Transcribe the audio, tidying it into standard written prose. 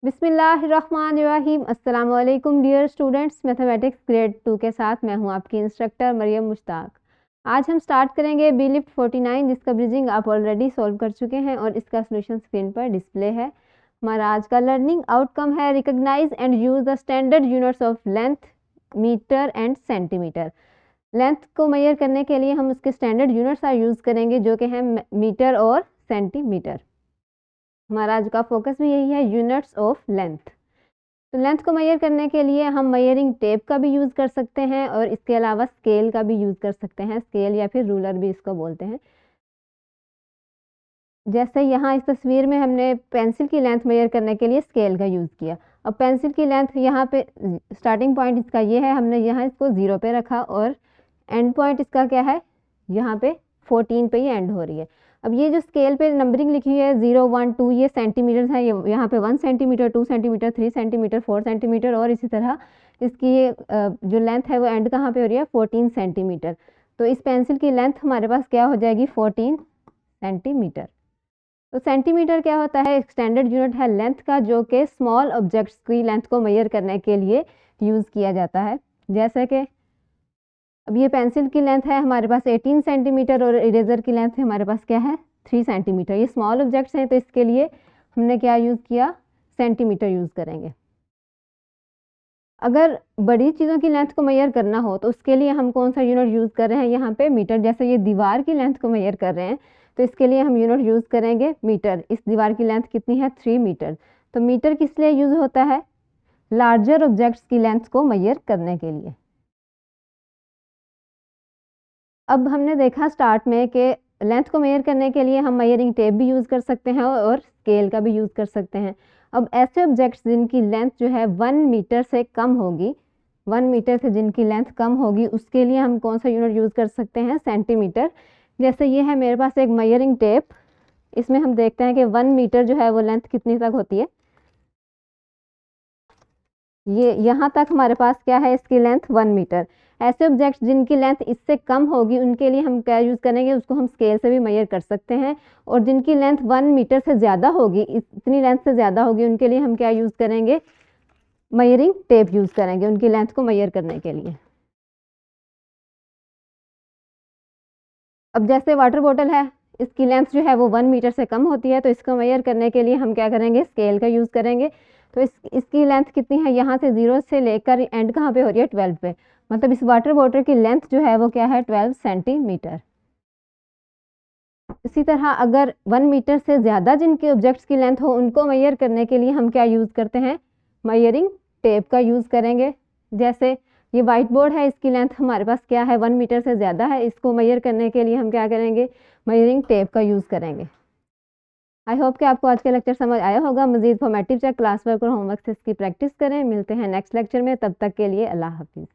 बिस्मिल्लाहिर्रहमानिर्रहीम। अस्सलाम वालेकुम डियर स्टूडेंट्स, मैथमेटिक्स ग्रेड 2 के साथ मैं हूं आपकी इंस्ट्रक्टर मरियम मुश्ताक। आज हम स्टार्ट करेंगे बी लिफ्ट 49, जिसका ब्रिजिंग आप ऑलरेडी सॉल्व कर चुके हैं और इसका सोल्यूशन स्क्रीन पर डिस्प्ले है। हमारा आज का लर्निंग आउटकम है recognise and use the standard units of length, metre and centimetre. Length को मेजर करने के लिए हम उसके स्टैंडर्ड यूनिट्स यूज़ करेंगे जो कि हैं मीटर और सेंटीमीटर। हमारा आज का फोकस भी यही है, यूनिट्स ऑफ लेंथ। तो लेंथ को मेजर करने के लिए हम मेजरिंग टेप का भी यूज़ कर सकते हैं और इसके अलावा स्केल का भी यूज़ कर सकते हैं। स्केल या फिर रूलर भी इसको बोलते हैं। जैसे यहाँ इस तस्वीर में हमने पेंसिल की लेंथ मेजर करने के लिए स्केल का यूज़ किया। अब पेंसिल की लेंथ यहाँ पे स्टार्टिंग पॉइंट इसका ये है, हमने यहाँ इसको 0 पे रखा और एंड पॉइंट इसका क्या है, यहाँ पे 14 पे ही एंड हो रही है। अब ये जो स्केल पे नंबरिंग लिखी हुई है 0, 1, 2 ये सेंटीमीटर है। ये यहाँ पे 1 सेंटीमीटर, 2 सेंटीमीटर, 3 सेंटीमीटर, 4 सेंटीमीटर और इसी तरह इसकी जो लेंथ है वो एंड कहाँ पे हो रही है, 14 सेंटीमीटर। तो इस पेंसिल की लेंथ हमारे पास क्या हो जाएगी, 14 सेंटीमीटर। तो सेंटीमीटर क्या होता है, एक स्टैंडर्ड यूनिट है लेंथ का, जो कि स्मॉल ऑब्जेक्ट्स की लेंथ को मेजर करने के लिए यूज़ किया जाता है। जैसे कि अब ये पेंसिल की लेंथ है हमारे पास 18 सेंटीमीटर और इरेजर की लेंथ हमारे पास क्या है, 3 सेंटीमीटर। ये स्मॉल ऑब्जेक्ट्स हैं तो इसके लिए हमने क्या यूज़ किया, सेंटीमीटर यूज़ करेंगे। अगर बड़ी चीज़ों की लेंथ को मेजर करना हो तो उसके लिए हम कौन सा यूनिट यूज़ कर रहे हैं, यहाँ पे मीटर। जैसे ये दीवार की लेंथ को मेजर कर रहे हैं तो इसके लिए हम यूनिट यूज़ करेंगे मीटर। इस दीवार की लेंथ कितनी है, 3 मीटर। तो मीटर किस लिए यूज़ होता है, लार्जर ऑब्जेक्ट्स की लेंथ को मेजर करने के लिए। अब हमने देखा स्टार्ट में कि लेंथ को मेजर करने के लिए हम मेजरिंग टेप भी यूज़ कर सकते हैं और स्केल का भी यूज़ कर सकते हैं। अब ऐसे ऑब्जेक्ट्स जिनकी लेंथ जो है 1 मीटर से कम होगी, 1 मीटर से जिनकी लेंथ कम होगी, उसके लिए हम कौन सा यूनिट यूज़ कर सकते हैं, सेंटीमीटर। जैसे ये है मेरे पास एक मेजरिंग टेप, इसमें हम देखते हैं कि 1 मीटर जो है वो लेंथ कितनी तक होती है, ये यहाँ तक हमारे पास क्या है, इसकी लेंथ 1 मीटर। ऐसे ऑब्जेक्ट्स जिनकी लेंथ इससे कम होगी उनके लिए हम क्या यूज़ करेंगे, उसको हम स्केल से भी मेजर कर सकते हैं। और जिनकी लेंथ 1 मीटर से ज़्यादा होगी, इतनी लेंथ से ज़्यादा होगी, उनके लिए हम क्या यूज़ करेंगे, मेजरिंग टेप यूज़ करेंगे उनकी लेंथ को मेजर करने के लिए। अब जैसे वाटर बॉटल है, इसकी लेंथ जो है वो 1 मीटर से कम होती है, तो इसको मेजर करने के लिए हम क्या करेंगे, स्केल का यूज़ करेंगे। तो इसकी लेंथ कितनी है, यहाँ से 0 से लेकर एंड कहाँ पे हो रही है, 12 पे। मतलब इस वाटर बॉटल की लेंथ जो है वो क्या है, 12 सेंटीमीटर। इसी तरह अगर 1 मीटर से ज़्यादा जिनके ऑब्जेक्ट्स की लेंथ हो उनको मेजर करने के लिए हम क्या यूज़ करते हैं, मेजरिंग टेप का यूज़ करेंगे। जैसे ये वाइट बोर्ड है, इसकी लेंथ हमारे पास क्या है, 1 मीटर से ज़्यादा है। इसको मेजर करने के लिए हम क्या करेंगे, मेजरिंग टेप का यूज़ करेंगे। आई होप कि आपको आज का लेक्चर समझ आया होगा। मज़ीद फॉर्मेटिव चेक, क्लास वर्क और होमवर्क से इसकी प्रैक्टिस करें। मिलते हैं नेक्स्ट लेक्चर में, तब तक के लिए अल्लाह हाफिज़।